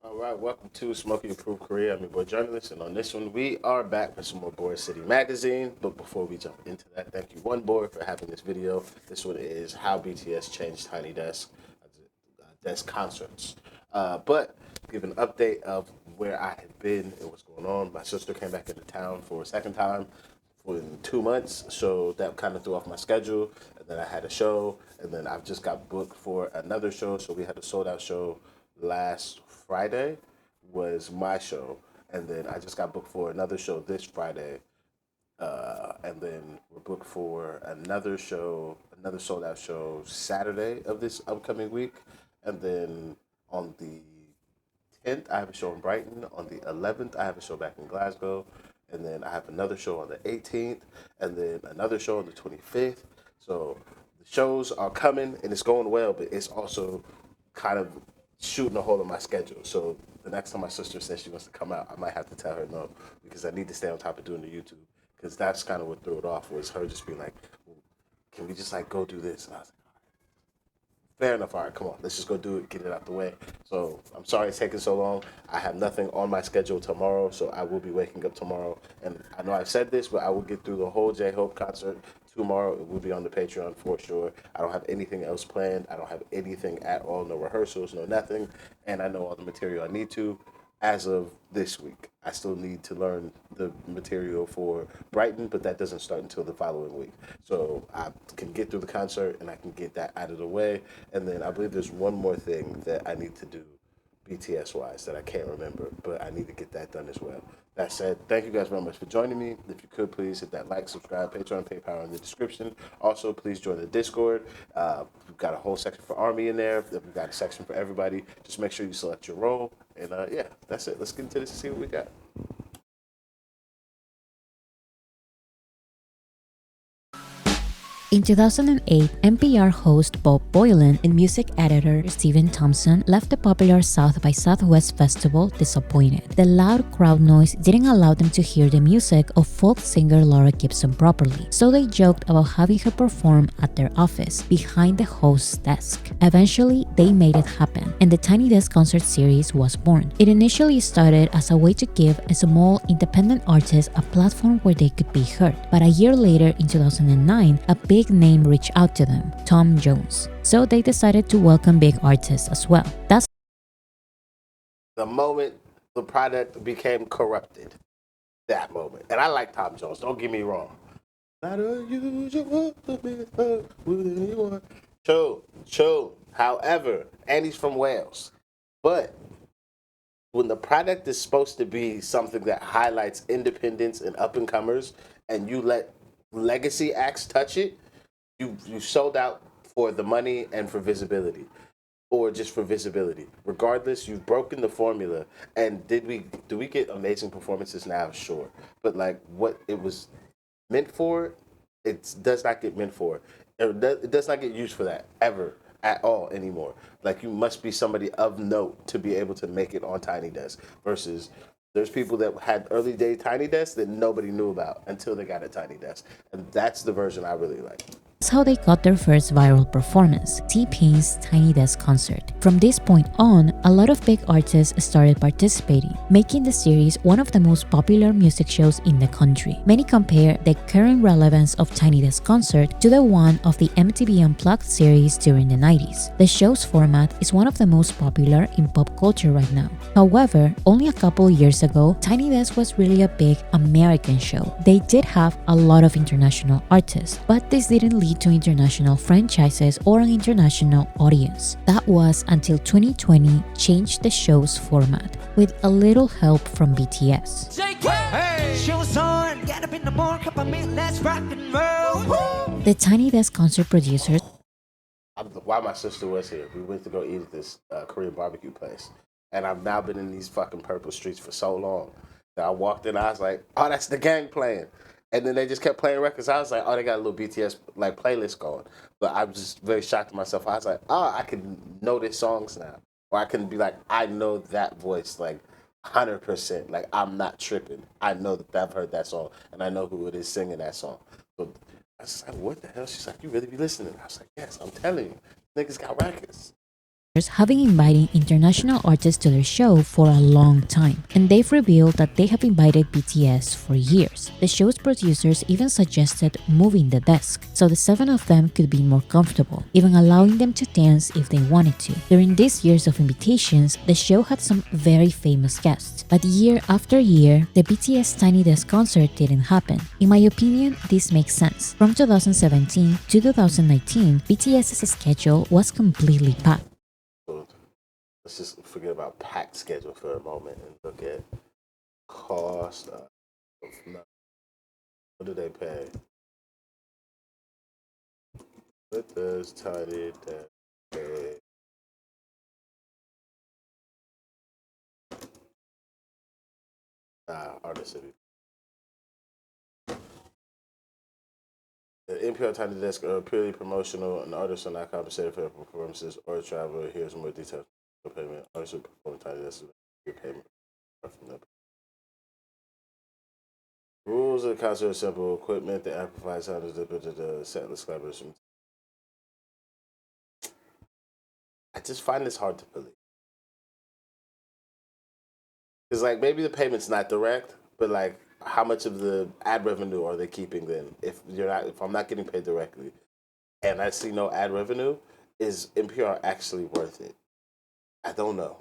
All right, welcome to Smokey Approved Korea. I'm your boy Jurnalist, and on this one, we are back for some more Boy City Magazine. But before we jump into that, thank you, one boy, for having this video. This one is how BTS changed Tiny Desk Desk concerts. But give an update of where I have been and what's going on. My sister came back into town for a second time in 2 months, so that kind of threw off my schedule. And then I had a show, and then I've just got booked for another show. So we had a sold out show last Friday, was my show, and then I just got booked for another show this Friday, and then we're booked for another show, another sold out show Saturday of this upcoming week, and then on the 10th, I have a show in Brighton. On the 11th, I have a show back in Glasgow. And then I have another show on the 18th, and then another show on the 25th. So the shows are coming and it's going well, but it's also kind of shooting a hole in my schedule. So the next time my sister says she wants to come out, I might have to tell her no because I need to stay on top of doing the YouTube. Because that's kind of what threw it off was her just being like, well, can we just like go do this? And I was like, fair enough. All right, come on. Let's just go do it, get it out the way. So I'm sorry it's taking so long. I have nothing on my schedule tomorrow, so I will be waking up tomorrow. And I know I've said this, but I will get through the whole J Hope concert tomorrow. It will be on the Patreon for sure. I don't have anything else planned. I don't have anything at all. No rehearsals, no nothing. And I know all the material I need to as of this week. I still need to learn the material for Brighton, but that doesn't start until the following week. So I can get through the concert and I can get that out of the way. And then I believe there's one more thing that I need to do BTS wise that I can't remember, but I need to get that done as well. That said, thank you guys very much for joining me. If you could please hit that like, subscribe, Patreon, PayPal in the description. Also, please join the Discord. We've got a whole section for Army in there. We've got a section for everybody. Just make sure you select your role. And yeah, that's it. Let's get into this and see what we got. In 2008, NPR host Bob Boylan and music editor Stephen Thompson left the popular South by Southwest festival disappointed. The loud crowd noise didn't allow them to hear the music of folk singer Laura Gibson properly, so they joked about having her perform at their office, behind the host's desk. Eventually, they made it happen, and the Tiny Desk concert series was born. It initially started as a way to give a small independent artist a platform where they could be heard, but a year later in 2009, a big name reached out to them, Tom Jones. So they decided to welcome big artists as well. That's The moment the product became corrupted, that moment. And I like Tom Jones, don't get me wrong. Not unusual to be heard with anyone. True. However, and he's from Wales. But when the product is supposed to be something that highlights independence and up and comers, and you let legacy acts touch it, you sold out for the money and for visibility, or just for visibility. Regardless, you've broken the formula. And do we get amazing performances now? Sure, but like what it was meant for, it does not get meant for. It does not get used for that ever at all anymore. Like you must be somebody of note to be able to make it on Tiny Desk. Versus there's people that had early day Tiny Desk that nobody knew about until they got a Tiny Desk, and that's the version I really like. how they got their first viral performance, T-Pain's Tiny Desk concert. From this point on, a lot of big artists started participating, making the series one of the most popular music shows in the country. Many compare the current relevance of Tiny Desk concert to the one of the MTV Unplugged series during the 90s. The show's format is one of the most popular in pop culture right now. However, only a couple years ago, Tiny Desk was really a big American show. They did have a lot of international artists, but this didn't lead to international franchises or an international audience. That was until 2020 changed the show's format, with a little help from BTS. The Tiny Desk concert producers While my sister was here, we went to go eat at this Korean barbecue place. And I've now been in these fucking purple streets for so long that I walked in, I was like, oh, that's the gang playing. And then they just kept playing records. I was like, oh, they got a little BTS like playlist going. But I was just very shocked to myself. I was like, oh, I can know their songs now. Or I can be like, I know that voice like 100%. Like, I'm not tripping. I know that I've heard that song. And I know who it is singing that song. So I was like, what the hell? She's like, you really be listening? I was like, yes, I'm telling you. Niggas got records. have been inviting international artists to their show for a long time, and they've revealed that they have invited BTS for years. The show's producers even suggested moving the desk, so the 7 of them could be more comfortable, even allowing them to dance if they wanted to. During these years of invitations, the show had some very famous guests, but year after year, the BTS Tiny Desk concert didn't happen. In my opinion, this makes sense. From 2017 to 2019, BTS's schedule was completely packed. Let's just forget about packed schedule for a moment and look at cost of nothing. What do they pay? What does Tiny Desk pay? Artist City. The NPR Tiny Desk are purely promotional, and artists are not compensated for their performances or travel. Here's more details. Payment. Artists who perform Tiny Desk your payment from them. Rules of the concert are simple. Equipment that amplifies sound is the setlist collaboration. I just find this hard to believe. Because like maybe the payment's not direct, but like how much of the ad revenue are they keeping then? If I'm not getting paid directly and I see no ad revenue, is NPR actually worth it? I don't know.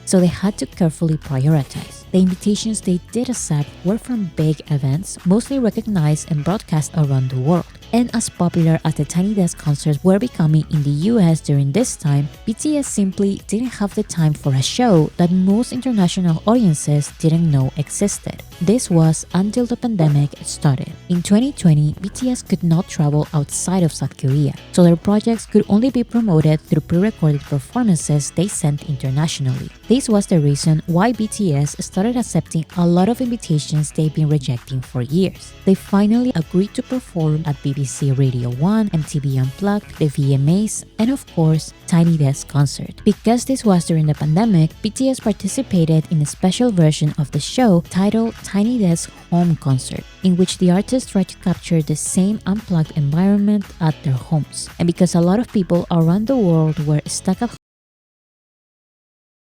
So they had to carefully prioritize. The invitations they did accept were from big events, mostly recognized and broadcast around the world. And as popular as the Tiny Desk concerts were becoming in the US during this time, BTS simply didn't have the time for a show that most international audiences didn't know existed. This was until the pandemic started. In 2020, BTS could not travel outside of South Korea, so their projects could only be promoted through pre-recorded performances they sent internationally. This was the reason why BTS started accepting a lot of invitations they've been rejecting for years. They finally agreed to perform at BBC Radio 1, MTV Unplugged, the VMAs, and of course, Tiny Desk concert. Because this was during the pandemic, BTS participated in a special version of the show titled Tiny Desk Home Concert, in which the artists tried to capture the same unplugged environment at their homes. And because a lot of people around the world were stuck at home.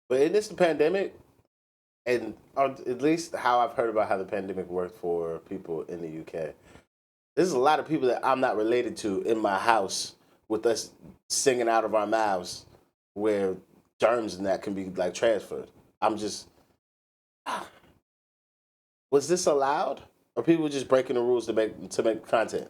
But in this pandemic, and at least how I've heard about how the pandemic worked for people in the UK, there's a lot of people that I'm not related to in my house with us singing out of our mouths where germs and that can be like transferred. I'm just, was this allowed? Or people just breaking the rules to make content?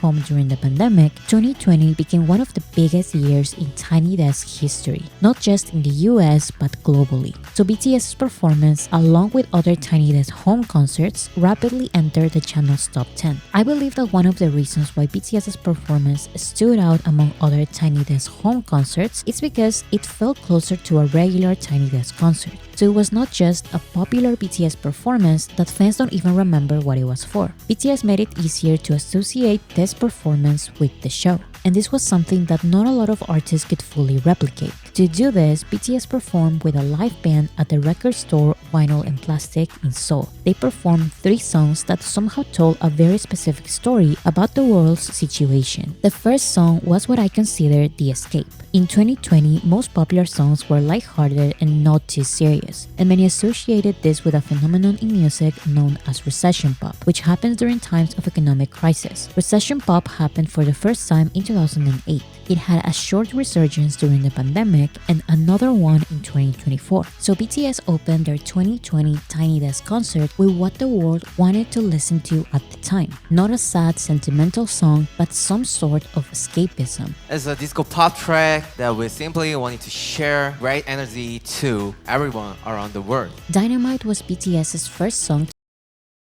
Home during the pandemic, 2020 became one of the biggest years in Tiny Desk history, not just in the US but globally. So BTS's performance, along with other Tiny Desk home concerts, rapidly entered the channel's top 10. I believe that one of the reasons why BTS's performance stood out among other Tiny Desk home concerts is because it felt closer to a regular Tiny Desk concert. So it was not just a popular BTS performance that fans don't even remember what it was for. BTS made it easier to associate this performance with the show, and this was something that not a lot of artists could fully replicate. To do this, BTS performed with a live band at the record store Vinyl and Plastic in Seoul. They performed 3 songs that somehow told a very specific story about the world's situation. The first song was what I consider the escape. In 2020, most popular songs were lighthearted and not too serious, and many associated this with a phenomenon in music known as recession pop, which happens during times of economic crisis. Recession pop happened for the first time in 2008. It had a short resurgence during the pandemic and another one in 2024. So BTS opened their 2020 Tiny Desk concert with what the world wanted to listen to at the time. Not a sad, sentimental song, but some sort of escapism. It's a disco pop track that we simply wanted to share great energy to everyone around the world. Dynamite was BTS's first song.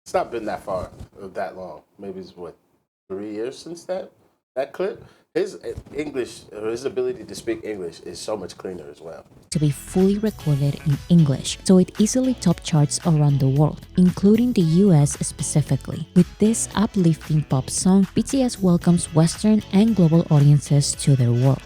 It's not been that far, that long. Maybe it's 3 years since that clip. His English, or his ability to speak English is so much cleaner as well. To be fully recorded in English, so it easily topped charts around the world, including the US specifically. With this uplifting pop song, BTS welcomes Western and global audiences to their world.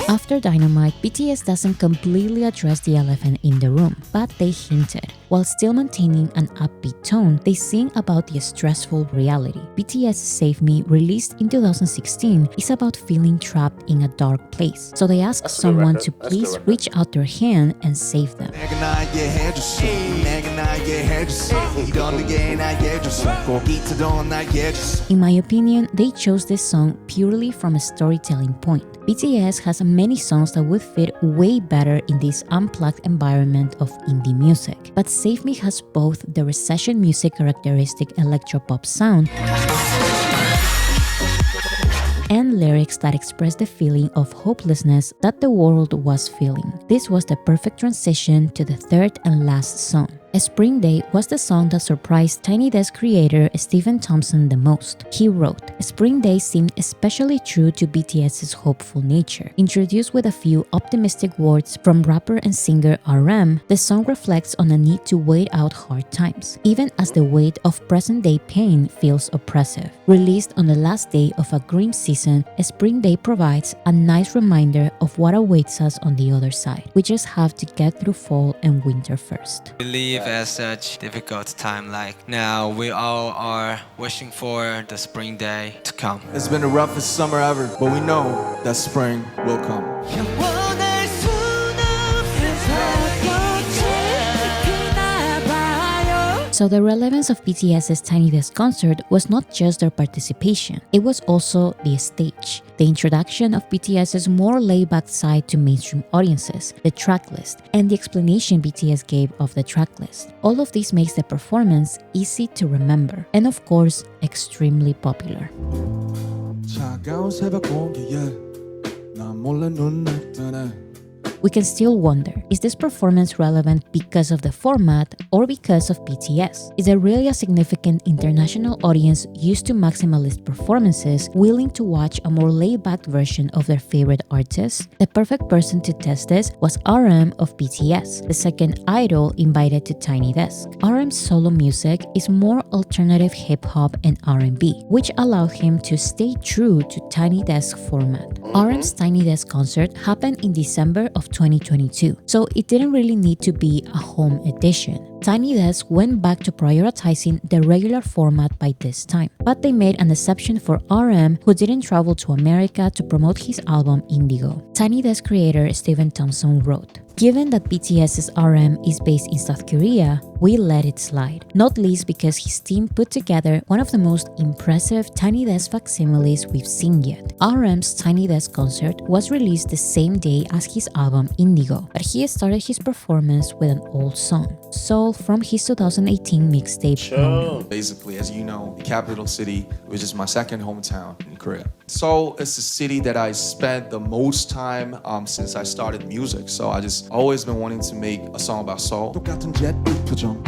After Mr. Dynamite, BTS doesn't completely address the elephant in the room, but they hinted. While still maintaining an upbeat tone, they sing about the stressful reality. BTS' Save Me, released in 2016, is about feeling trapped in a dark place. So they ask someone to please reach out their hand and save them. In my opinion, they chose this song purely from a storytelling point. BTS has many songs that would fit way better in this unplugged environment of indie music, but Save Me has both the recession music characteristic electropop sound and lyrics that express the feeling of hopelessness that the world was feeling. This was the perfect transition to the third and last song. Spring Day was the song that surprised Tiny Desk creator Stephen Thompson the most. He wrote, "Spring Day seemed especially true to BTS's hopeful nature. Introduced with a few optimistic words from rapper and singer RM, the song reflects on a need to wait out hard times, even as the weight of present-day pain feels oppressive." Released on the last day of a grim season, Spring Day provides a nice reminder of what awaits us on the other side. We just have to get through fall and winter first. As such difficult time like now, we all are wishing for the spring day to come. It's been the roughest summer ever, but we know that spring will come. So the relevance of BTS's Tiny Desk concert was not just their participation, it was also the stage. The introduction of BTS's more laid-back side to mainstream audiences, the track list, and the explanation BTS gave of the track list. All of this makes the performance easy to remember, and of course, extremely popular. We can still wonder, is this performance relevant because of the format or because of BTS? Is there really a significant international audience used to maximalist performances willing to watch a more laid-back version of their favorite artists? The perfect person to test this was RM of BTS, the second idol invited to Tiny Desk. RM's solo music is more alternative hip-hop and R&B, which allowed him to stay true to Tiny Desk format. RM's Tiny Desk concert happened in December of 2022, so it didn't really need to be a home edition. Tiny Desk went back to prioritizing the regular format by this time, but they made an exception for RM, who didn't travel to America to promote his album Indigo. Tiny Desk creator Stephen Thompson wrote, "Given that BTS's RM is based in South Korea, we let it slide, not least because his team put together one of the most impressive Tiny Desk facsimiles we've seen yet." RM's Tiny Desk concert was released the same day as his album Indigo, but he started his performance with an old song, Soul, from his 2018 mixtape Manga. Basically, as you know, the capital city, which is my second hometown in Korea. Seoul is the city that I spent the most time since I started music, so I just always been wanting to make a song about Seoul. 똑같은 잿빛 표정.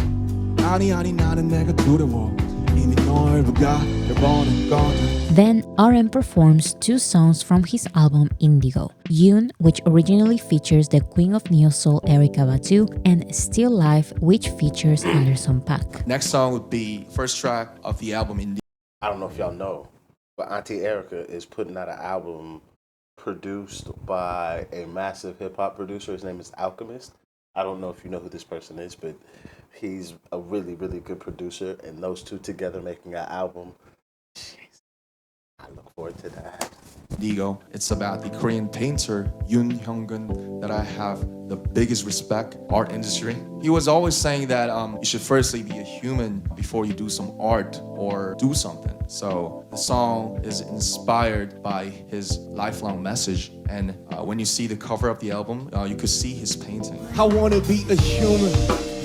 아니 나는 내가 두려워. 이미 널 보가 돼버린 거든. Then RM performs two songs from his album Indigo, Yoon, which originally features the Queen of Neo Soul Erykah Badu, and Still Life, which features Anderson .Paak. Next song would be first track of the album Indigo. I don't know if y'all know, but Auntie Erica is putting out an album produced by a massive hip-hop producer. His name is Alchemist. I don't know if you know who this person is, but he's a really, really good producer, and those two together making an album, jeez, I look forward to that. Indigo. It's about the Korean painter Yoon Hyung-gun that I have the biggest respect art industry. He was always saying that you should firstly be a human before you do some art or do something. So the song is inspired by his lifelong message, and when you see the cover of the album, you could see his painting. I wanna be a human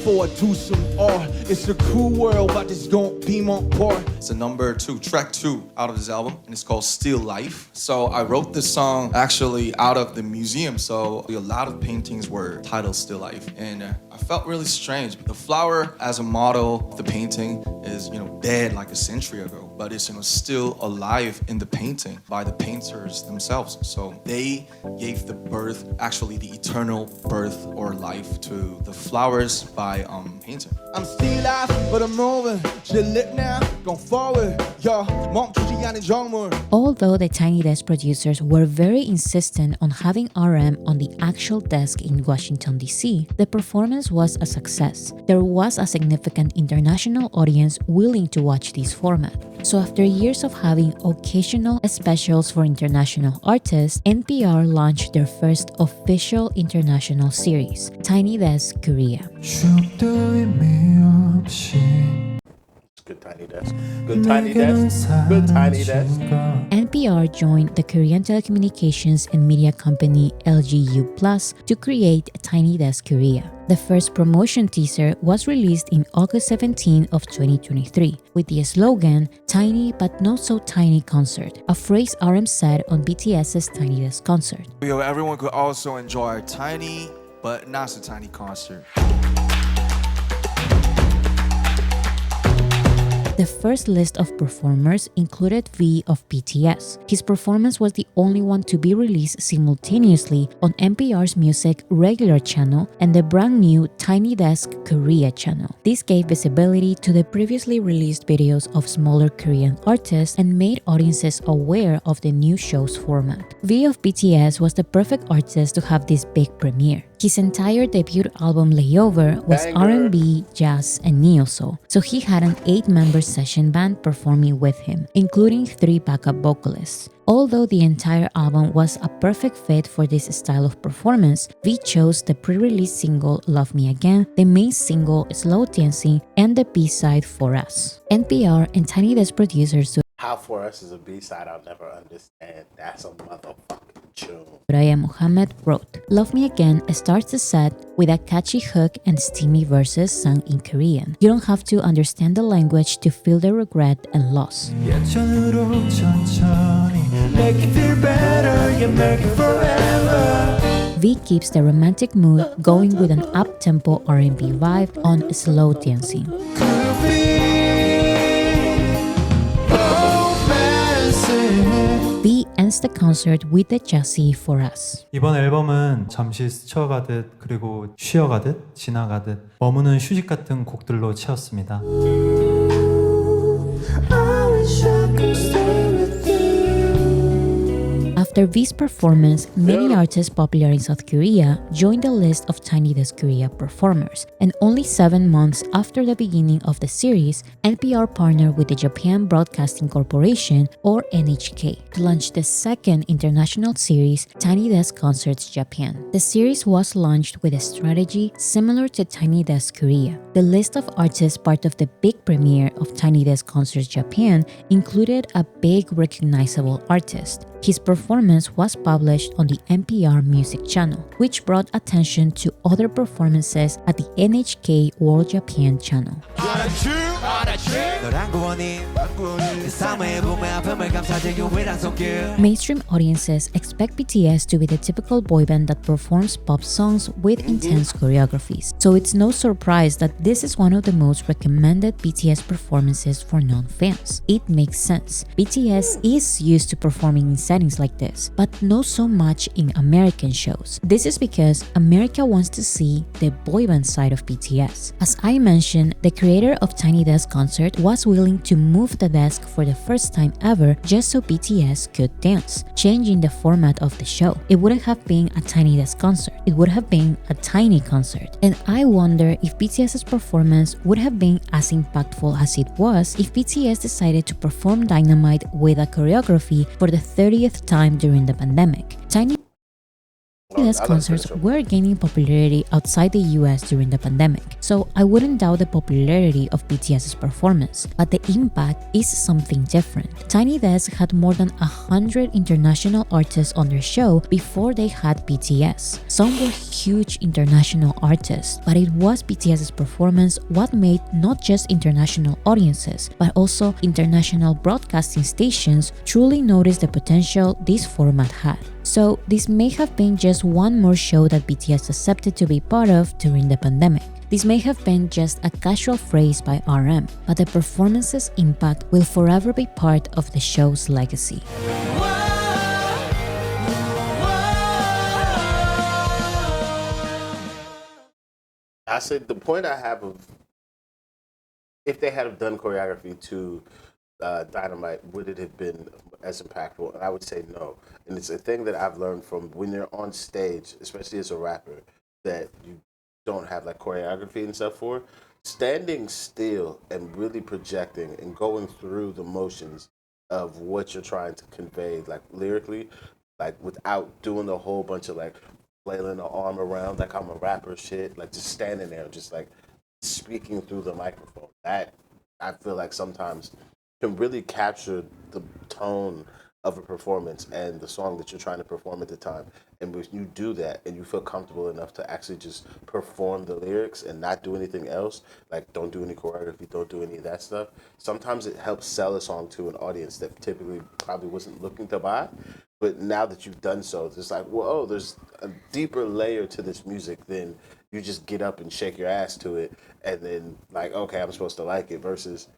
before I do some art. It's a cool world, but it's gonna be my part. It's a number 2, track 2 out of this album, and it's called Still Life. So I wrote this song actually out of the museum, so a lot of paintings were titled Still Life, and I felt really strange. The flower as a model of the painting is, dead like a century ago, but it's, still alive in the painting by the painters themselves. So they gave the birth, actually the eternal birth or life to the flowers by painting. I'm still alive, but I'm moving. Just look now, going forward. Yo, 멈추지 않은 정물. Although the Tiny Desk producers were very insistent on having RM on the actual desk in Washington, D.C., the performance was a success. There was a significant international audience willing to watch this format. So after years of having occasional specials for international artists, NPR launched their first official international series, Tiny Desk Korea. Good Tiny Desk. Good Tiny Desk. Good Tiny Desk. NPR joined the Korean telecommunications and media company LGU Plus to create Tiny Desk Korea. The first promotion teaser was released in August 17 of 2023 with the slogan "Tiny but not so tiny concert," a phrase RM said on BTS's Tiny Desk concert. Everyone could also enjoy a tiny but not so tiny concert. The first list of performers included V of BTS. His performance was the only one to be released simultaneously on NPR's music regular channel and the brand new Tiny Desk Korea channel. This gave visibility to the previously released videos of smaller Korean artists and made audiences aware of the new show's format. V of BTS was the perfect artist to have this big premiere. His entire debut album Layover was Banger. R&B, jazz, and neo-soul, so he had an 8-member session band performing with him, including 3 backup vocalists. Although the entire album was a perfect fit for this style of performance, V chose the pre-release single Love Me Again, the main single Slow Dancing, and the B-side For Us. NPR and Tiny Desk producers How For Us is a B-side I'll never understand. That's a motherfucking tune. Soraya Mohammed wrote, Love Me Again starts the set with a catchy hook and steamy verses sung in Korean. You don't have to understand the language to feel the regret and loss. 예전으로 천천히 make it feel better, you make it forever. V keeps the romantic mood going with an up-tempo R&B vibe on Slow Dancing. V ends the concert with the jazzy For Us. 이번 앨범은 잠시 스쳐가듯 그리고 쉬어가듯 지나가듯 머무는 휴식 같은 곡들로 채웠습니다. After V's performance, many artists popular in South Korea joined the list of Tiny Desk Korea performers, and only 7 months after the beginning of the series, NPR partnered with the Japan Broadcasting Corporation, or NHK, to launch the second international series, Tiny Desk Concerts Japan. The series was launched with a strategy similar to Tiny Desk Korea. The list of artists part of the big premiere of Tiny Desk Concerts Japan included a big recognizable artist. His performance was published on the NPR Music Channel, which brought attention to other performances at the NHK World Japan Channel. Mainstream audiences expect BTS to be the typical boy band that performs pop songs with intense choreographies, so it's no surprise that this is one of the most recommended BTS performances for non-fans. It makes sense. BTS is used to performing in settings like this, but not so much in American shows. This is because America wants to see the boy band side of BTS. As I mentioned, the creator of Tiny Desk Concert was willing to move the desk for the first time ever just so BTS could dance, changing the format of the show. It wouldn't have been a Tiny Desk Concert, it would have been a tiny concert. And I wonder if BTS's performance would have been as impactful as it was if BTS decided to perform Dynamite with a choreography for the 30th time during the pandemic. Tiny Desk concerts were gaining popularity outside the US during the pandemic, so I wouldn't doubt the popularity of BTS's performance, but the impact is something different. Tiny Desk had more than 100 international artists on their show before they had BTS. Some were huge international artists, but it was BTS's performance what made not just international audiences, but also international broadcasting stations truly notice the potential this format had. So this may have been just one more show that BTS accepted to be part of during the pandemic. This may have been just a casual phrase by RM, but the performance's impact will forever be part of the show's legacy. I said the point I have of if they had have done choreography to Dynamite, would it have been as impactful? And I would say no. And it's a thing that I've learned from when you're on stage, especially as a rapper, that you don't have like choreography and stuff for. Standing still and really projecting and going through the motions of what you're trying to convey, like lyrically, like without doing a whole bunch of like flailing the arm around like I'm a rapper shit, like just standing there, just like speaking through the microphone. That I feel like sometimes can really capture the tone of a performance and the song that you're trying to perform at the time. And when you do that and you feel comfortable enough to actually just perform the lyrics and not do anything else, like don't do any choreography, don't do any of that stuff, sometimes it helps sell a song to an audience that typically probably wasn't looking to buy. But now that you've done so, it's like, whoa, there's a deeper layer to this music than you just get up and shake your ass to it and then like, okay, I'm supposed to like it versus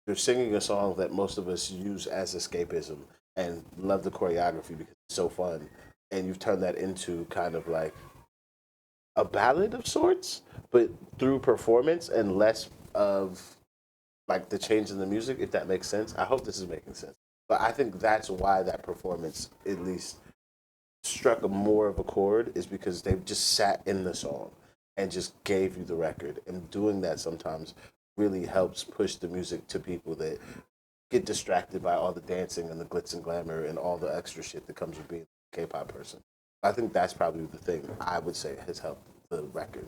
you're singing a song that most of us use as escapism and love the choreography because it's so fun. And you've turned that into kind of like a ballad of sorts, but through performance and less of like the change in the music, if that makes sense. I hope this is making sense. But I think that's why that performance at least struck a more of a chord is because they just sat in the song and just gave you the record. And doing that sometimes really helps push the music to people that get distracted by all the dancing and the glitz and glamour and all the extra shit that comes with being a K-pop person. I think that's probably the thing I would say has helped the record,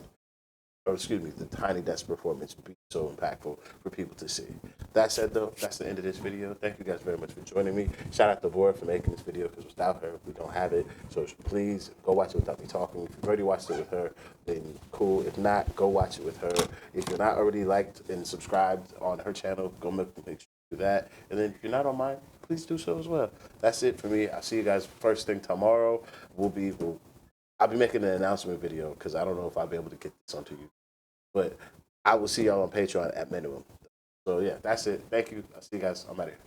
or excuse me, the Tiny Desk performance be so impactful for people to see. That said, though, that's the end of this video. Thank you guys very much for joining me. Shout out to Bora for making this video because without her, we don't have it. So please go watch it without me talking. If you've already watched it with her, then cool. If not, go watch it with her. If you're not already liked and subscribed on her channel, go make sure you do that. And then if you're not on mine, please do so as well. That's it for me. I'll see you guys first thing tomorrow. I'll be making an announcement video because I don't know if I'll be able to get this onto you. But I will see y'all on Patreon at minimum. So yeah, that's it. Thank you. I'll see you guys. I'm out of here.